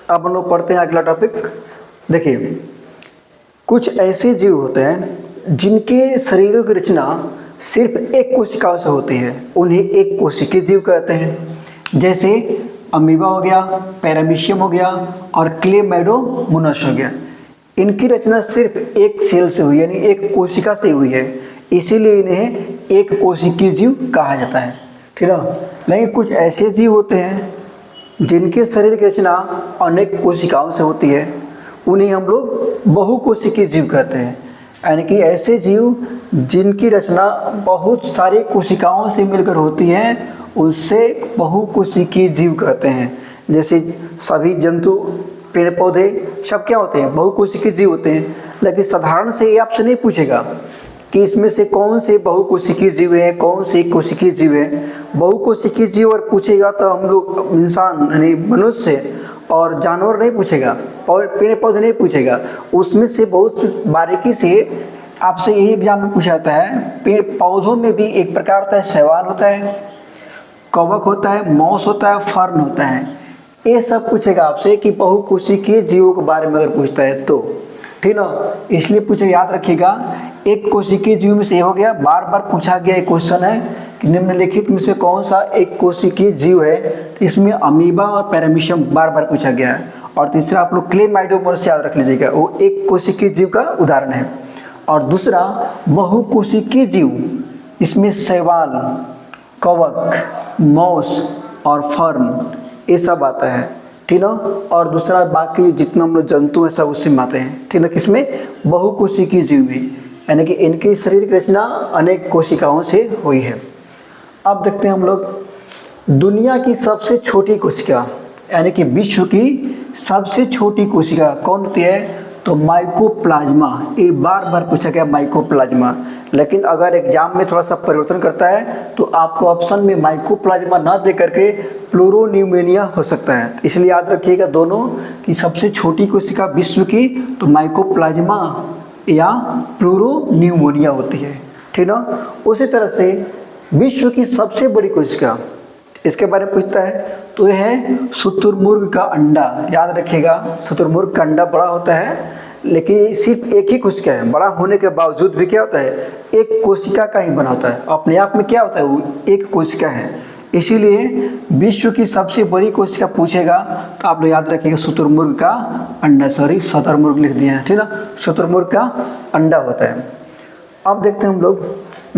अब हम लोग पढ़ते हैं अगला टॉपिक। देखिए, कुछ ऐसे जीव होते हैं जिनके शरीरों की रचना सिर्फ एक कोशिकाओं से होती है, उन्हें एक कोशिकीय जीव कहते हैं। जैसे अमीबा हो गया, पैरामीशियम हो गया और क्लेमाइडोमोनास हो गया। इनकी रचना सिर्फ एक सेल से हुई, यानी एक कोशिका से हुई है, इसीलिए इन्हें एक कोशिकीय जीव कहा जाता है। ठीक है। लेकिन कुछ ऐसे जीव होते हैं जिनके शरीर की रचना अनेक कोशिकाओं से होती है, उन्हें हम लोग बहुकोशिकीय जीव कहते हैं। यानी कि ऐसे जीव जिनकी रचना बहुत सारी कोशिकाओं से मिलकर होती है, उससे बहुकोशिकीय जीव कहते हैं। जैसे सभी जंतु, पेड़ पौधे सब क्या होते हैं? बहुकोशिकीय जीव होते हैं। लेकिन साधारण से ये आपसे नहीं पूछेगा कि इसमें से कौन से बहुकोशिकीय जीव है, कौन से कोशिकीय जीव है। बहुकोशिकीय जीव अगर पूछेगा तो हम लोग इंसान यानी मनुष्य और जानवर नहीं पूछेगा, और पेड़ पौधे नहीं पूछेगा। उसमें से बहुत बारीकी से आपसे यही एग्जाम में पूछा जाता है। पेड़ पौधों में भी एक प्रकार होता है शैवाल होता है, कवक होता है, मॉस होता है, फर्न होता है। ये सब पूछेगा आपसे कि बहुकोशिकीय जीवों के बारे में अगर पूछता है तो। ठीक ना, इसलिए पूछे, याद रखिएगा। एक कोशिकीय जीव में से हो गया, बार बार पूछा गया एक क्वेश्चन है कि निम्नलिखित में से कौन सा एक कोशिकीय जीव है। इसमें अमीबा और पैरामीशियम बार बार पूछा गया है। और तीसरा आप लोग क्लेमाइडोमोनास याद रख लीजिएगा, वो एक कोशिकीय जीव का उदाहरण है। और दूसरा बहुकोशिकीय जीव, इसमें शैवाल, कवक, मॉस और फर्न ये सब आता है। ठीक ना। और दूसरा बाकी जितना हम लोग जंतु हैं सब उससे आते हैं। ठीक ना। किसमें? बहुकोशिकीय जीव में, यानी कि इनकी शरीर की रचना अनेक कोशिकाओं से हुई है। अब देखते हैं हम लोग दुनिया की सबसे छोटी कोशिका, यानी कि विश्व की सबसे छोटी कोशिका कौन होती है? तो माइकोप्लाज्मा। ये बार बार पूछा गया माइकोप्लाज्मा। लेकिन अगर एग्जाम में थोड़ा सा परिवर्तन करता है तो आपको ऑप्शन में माइकोप्लाज्मा ना दे करके प्लूरोन्यूमोनिया हो सकता है। इसलिए याद रखिएगा दोनों की सबसे छोटी कोशिका विश्व की तो माइकोप्लाज्मा या प्लूरोन्यूमोनिया होती है। ठीक ना। उसी तरह से विश्व की सबसे बड़ी कोशिका, इसके बारे में पूछता है तो यह है शुतुरमुर्ग का अंडा। याद रखिएगा, शुतुरमुर्ग का अंडा बड़ा होता है, लेकिन सिर्फ एक ही कोशिका है। बड़ा होने के बावजूद भी क्या होता है? एक कोशिका का ही बना होता है। अपने आप में क्या होता है? वो एक कोशिका है। इसीलिए विश्व की सबसे बड़ी कोशिका पूछेगा तो आप लोग याद रखिएगा शुतुरमुर्ग का अंडा, सॉरी शुतुरमुर्ग लिख दिया है। ठीक ना, शुतुरमुर्ग का अंडा होता है। अब देखते हैं हम लोग।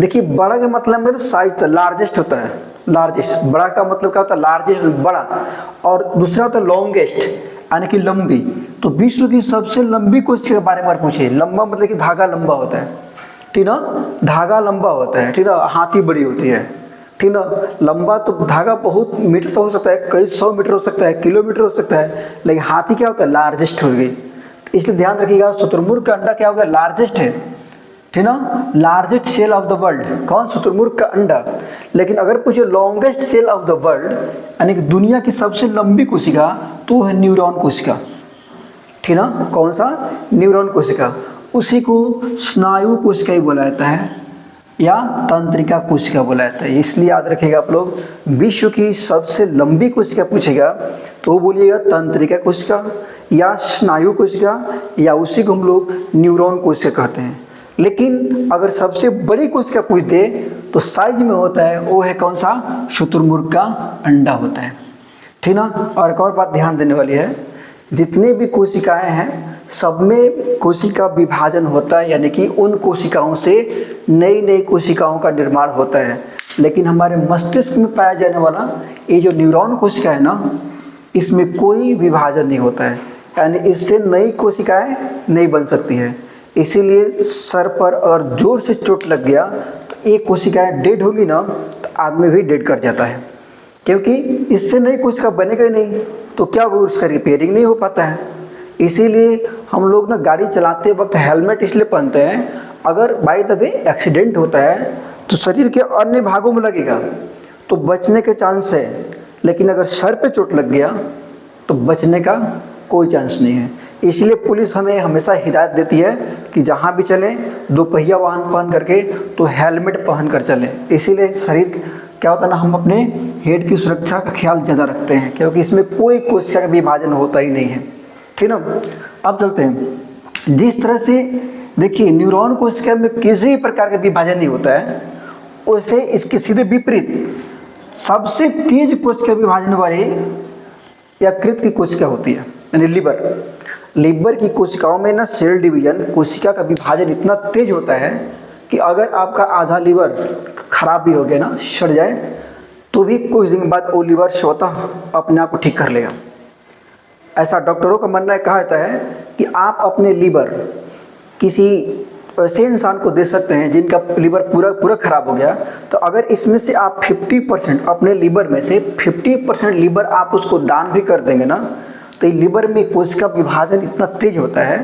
देखिए, बड़ा का मतलब में साइज लार्जेस्ट होता है। लार्जेस्ट, बड़ा का मतलब क्या होता है? लार्जेस्ट, बड़ा। और दूसरा होता है लॉन्गेस्ट, यानी कि लंबी। तो विश्व की सबसे लंबी कोशिका के बारे में पूछे। लंबा मतलब कि धागा लंबा होता है। ठीक ना, धागा लंबा होता है। ठीक ना, हाथी बड़ी होती है। ठीक ना, लंबा तो धागा बहुत मीटर तो हो सकता है, कई 100 मीटर हो सकता है, किलोमीटर हो सकता है, लेकिन हाथी क्या होता है? लार्जेस्ट हो गई। इसलिए ध्यान रखिएगा, शुतुरमुर्ग का अंडा क्या होगा? लार्जेस्ट है। ठीक ना, largest cell of the world. कौन? शुतुरमुर्ग का अंडा। लेकिन अगर पूछे longest cell of the world, यानी कि दुनिया की सबसे लंबी कोशिका, तो है न्यूरॉन कोशिका। ठीक ना, कौन सा? न्यूरॉन कोशिका। उसी को स्नायु कोशिका ही बोला जाता है या तंत्रिका कोशिका बोला जाता है। इसलिए याद रखिएगा आप लोग, विश्व की सबसे लंबी कोशिका पूछेगा तो बोलिएगा तंत्रिका कोशिका या स्नायु कोशिका, या उसी को हम लोग न्यूरॉन कोशिका कहते हैं। लेकिन अगर सबसे बड़ी कोशिका पूछ दे तो साइज में होता है, वो है कौन सा? शुतुरमुर्ग का अंडा होता है। ठीक ना। और एक और बात ध्यान देने वाली है, जितने भी कोशिकाएं हैं सब में कोशिका विभाजन होता है, यानी कि उन कोशिकाओं से नई नई कोशिकाओं का निर्माण होता है। लेकिन हमारे मस्तिष्क में पाया जाने वाला ये जो न्यूरॉन कोशिका है ना, इसमें कोई विभाजन नहीं होता है, यानी इससे नई कोशिकाएं नहीं बन सकती है। इसीलिए सर पर अगर जोर से चोट लग गया तो एक कोशिकाएं डेड होगी ना, तो आदमी भी डेड कर जाता है, क्योंकि इससे नई कोशिका बनेगा ही नहीं, तो क्या होगा? उसका रिपेयरिंग नहीं हो पाता है। इसीलिए हम लोग ना गाड़ी चलाते वक्त हेलमेट इसलिए पहनते हैं, अगर बाई द वे एक्सीडेंट होता है तो शरीर के अन्य भागों में लगेगा तो बचने के चांस है, लेकिन अगर सर पे चोट लग गया तो बचने का कोई चांस नहीं है। इसलिए पुलिस हमें हमेशा हिदायत देती है कि जहाँ भी चलें दोपहिया वाहन पहन करके तो हेलमेट पहन कर चलें। इसीलिए शरीर क्या होता है ना, हम अपने हेड की सुरक्षा का ख्याल ज़्यादा रखते हैं, क्योंकि इसमें कोई कोशिका का विभाजन होता ही नहीं है, ठीक ना। अब चलते हैं, जिस तरह से देखिए न्यूरॉन कोशिका में किसी भी प्रकार का विभाजन नहीं होता है, वैसे इसके सीधे विपरीत सबसे तेज कोशिका विभाजन वाली यकृत की कोशिका होती है, यानी लीवर की कोशिकाओं में ना सेल डिवीजन, कोशिका का विभाजन इतना तेज होता है कि अगर आपका आधा लीवर खराब भी हो गया ना, सड़ जाए, तो भी कुछ दिन बाद वो लीवर स्वतः अपने आप को ठीक कर लेगा। ऐसा डॉक्टरों का मानना कहा जाता है कि आप अपने लीवर किसी ऐसे इंसान को दे सकते हैं जिनका लीवर पूरा खराब हो गया, तो अगर इसमें से आप 50% अपने लीवर में से 50% लीवर आप उसको दान भी कर देंगे ना, तो ये लीवर में कोशिका विभाजन इतना तेज होता है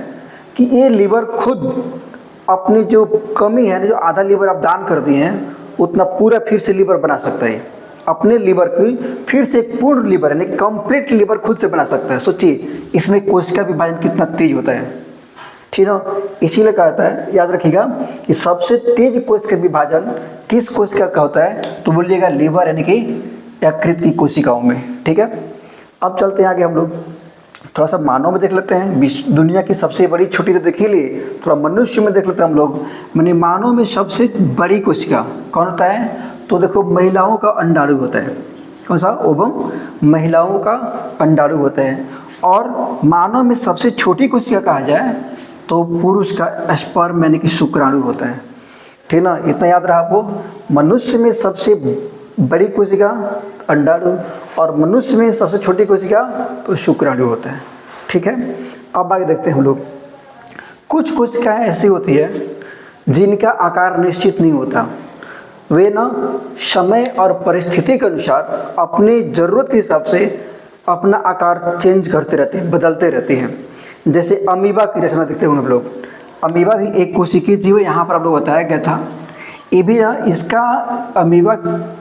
कि ये लीवर खुद अपनी जो कमी है, जो आधा लीवर आप दान कर दिए हैं, उतना पूरा फिर से लीवर बना सकता है। अपने लीवर की फिर से एक पूर्ण लीवर यानी कंप्लीट लीवर खुद से बना सकता है। सोचिए इसमें कोशिका विभाजन कितना तेज होता है, ठीक है। इसीलिए कहा जाता है, याद रखिएगा कि सबसे तेज कोशिका विभाजन किस कोशिका का होता है, तो बोलिएगा लीवर यानी कि यकृत की कोशिकाओं में, ठीक है। अब चलते हैं आगे, हम लोग थोड़ा सा मानव में देख लेते हैं। दुनिया की सबसे बड़ी छोटी तो देख ही लिए, थोड़ा मनुष्य में देख लेते हैं हम लोग। माने मानव में सबसे बड़ी कोशिका कौन होता है, तो देखो महिलाओं का अंडाणु होता है। कौन सा? ओवम, महिलाओं का अंडाणु होता है। और मानव में सबसे छोटी कोशिका कहा जाए तो पुरुष का स्पर्म यानी कि शुक्राणु होता है, ठीक ना। इतना याद रहा आपको। मनुष्य में सबसे बड़ी कोशिका अंडाणु और मनुष्य में सबसे छोटी कोशिका तो शुक्राणु होता है, ठीक है। अब आगे देखते हैं हम लोग। कुछ कोशिकाएं ऐसी होती है जिनका आकार निश्चित नहीं होता, वे ना समय और परिस्थिति के अनुसार अपने ज़रूरत के हिसाब से अपना आकार चेंज करते रहते हैं, बदलते रहते हैं। जैसे अमीबा की रचना देखते हैं हम लोग। अमीबा भी एक कोशिकीय जीव है, यहाँ पर आप लोग बताया गया था। ये भी ना, इसका अमीबा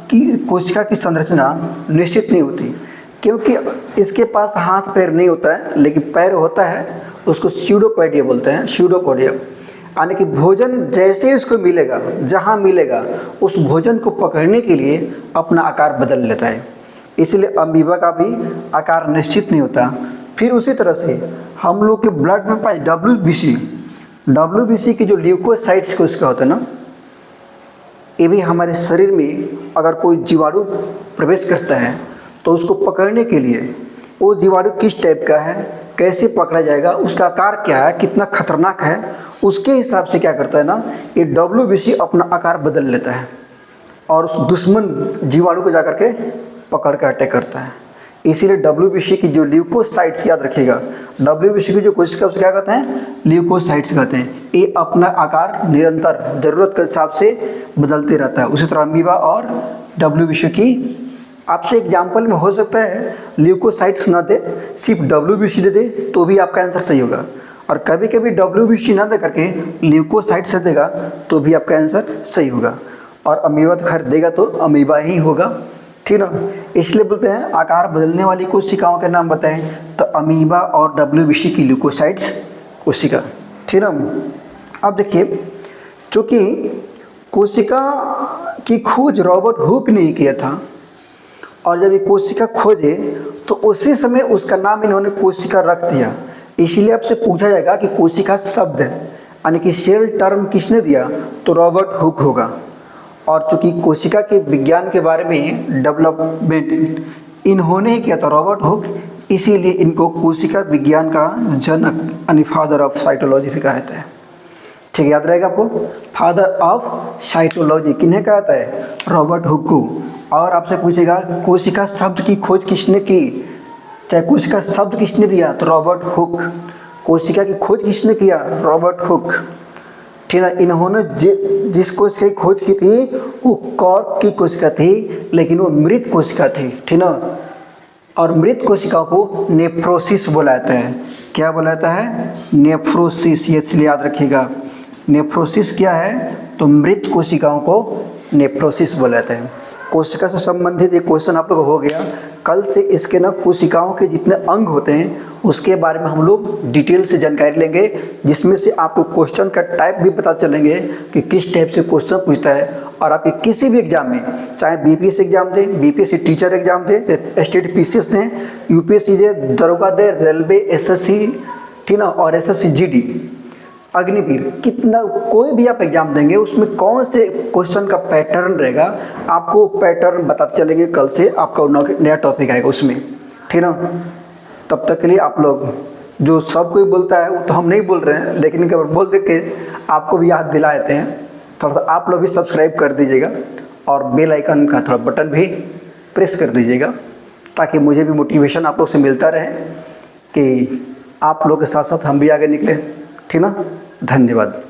की कोशिका की संरचना निश्चित नहीं होती, क्योंकि इसके पास हाथ पैर नहीं होता है, लेकिन पैर होता है, उसको स्यूडोपोडिया बोलते हैं, स्यूडोपोडिया। यानी कि भोजन जैसे उसको मिलेगा, जहाँ मिलेगा, उस भोजन को पकड़ने के लिए अपना आकार बदल लेता है। इसलिए अमीबा का भी आकार निश्चित नहीं होता। फिर उसी तरह से हम लोग के ब्लड में पाए डब्ल्यूबीसी की जो ल्यूकोसाइट्स कोशिका होता है ना, ये भी हमारे शरीर में अगर कोई जीवाणु प्रवेश करता है तो उसको पकड़ने के लिए वो जीवाणु किस टाइप का है, कैसे पकड़ा जाएगा, उसका आकार क्या है, कितना खतरनाक है, उसके हिसाब से क्या करता है ना, ये डब्ल्यूबीसी अपना आकार बदल लेता है और उस दुश्मन जीवाणु को जाकर के पकड़ कर अटैक करता है। इसीलिए डब्ल्यूबीसी की जो ल्यूकोसाइट्स, याद रखिएगा, डब्ल्यूबीसी की जो कोशिका उसे क्या कहते हैं, ल्यूकोसाइट्स कहते हैं। ये अपना आकार निरंतर ज़रूरत के हिसाब से बदलते रहता है। उसी तरह अमीबा और डब्ल्यूबीसी की आपसे एग्जाम्पल में हो सकता है ल्यूकोसाइट्स ना दे, सिर्फ डब्ल्यूबीसी दे तो भी आपका आंसर सही होगा, और कभी कभी डब्ल्यूबीसी ना दे करके ल्यूकोसाइट्स से देगा तो भी आपका आंसर सही होगा। और अमीबा तो खैर देगा तो अमीबा ही होगा, ठीक ना। इसलिए बोलते हैं आकार बदलने वाली कोशिकाओं के नाम बताएं, तो अमीबा और डब्ल्यूबीसी की ल्यूकोसाइट्स कोशिका, ठीक ना। अब देखिए, चूँकि कोशिका की खोज रॉबर्ट हुक ने किया था, और जब ये कोशिका खोजे तो उसी समय उसका नाम इन्होंने कोशिका रख दिया। इसीलिए आपसे पूछा जाएगा कि कोशिका शब्द यानी कि सेल टर्म किसने दिया, तो रॉबर्ट हुक होगा। और चूँकि कोशिका के विज्ञान के बारे में डेवलपमेंट इन्होंने ही किया था, रॉबर्ट हुक, इसीलिए इनको कोशिका विज्ञान का जनक यानी फादर ऑफ साइटोलॉजी भी कहा जाता है, ठीक है। याद रहेगा आपको, फादर ऑफ साइटोलॉजी किन्हें कहा जाता है, रॉबर्ट हुक को। और आपसे पूछेगा कोशिका शब्द की खोज किसने की, चाहे कोशिका शब्द किसने दिया, तो रॉबर्ट हुक। कोशिका की खोज किसने किया, रॉबर्ट हुक, ठीक है। इन्होंने जिस कोशिका की खोज की थी वो कॉर्क की कोशिका थी, लेकिन वो मृत कोशिका थी, ठीक ना। और मृत कोशिकाओं को नेफ्रोसिस बोला जाता है। क्या बोला जाता है, नेफ्रोसिस, ये इसलिए याद रखिएगा। नेफ्रोसिस क्या है, तो मृत कोशिकाओं को नेफ्रोसिस बोला जाता है। कोशिका से संबंधित एक क्वेश्चन आप लोग हो गया। कल से इसके ना कोशिकाओं के जितने अंग होते हैं उसके बारे में हम लोग डिटेल से जानकारी लेंगे, जिसमें से आपको क्वेश्चन का टाइप भी पता चलेंगे कि किस टाइप से क्वेश्चन पूछता है और आपके किसी भी एग्जाम में, चाहे बीपीएससी एग्जाम दें, बीपीएससी टीचर एग्जाम दें, स्टेट पीसीएस दें, यूपीएससी दें, दरोगा दें, रेलवे, एसएससी, ठीक ना, और एसएससी जीडी, अग्निवीर, कितना कोई भी आप एग्जाम देंगे उसमें कौन से क्वेश्चन का पैटर्न रहेगा, आपको पैटर्न बताते चलेंगे। कल से आपका नया टॉपिक आएगा उसमें, ठीक ना। तब तक के लिए आप लोग, जो सब कोई बोलता है वो तो हम नहीं बोल रहे हैं, लेकिन अगर बोल दे के आपको भी याद दिला देते हैं, थोड़ा सा आप लोग भी सब्सक्राइब कर दीजिएगा और बेल आइकन का थोड़ा बटन भी प्रेस कर दीजिएगा, ताकि मुझे भी मोटिवेशन आप लोग से मिलता रहे कि आप लोग के साथ साथ हम भी आगे निकलें, ठीक ना। धन्यवाद।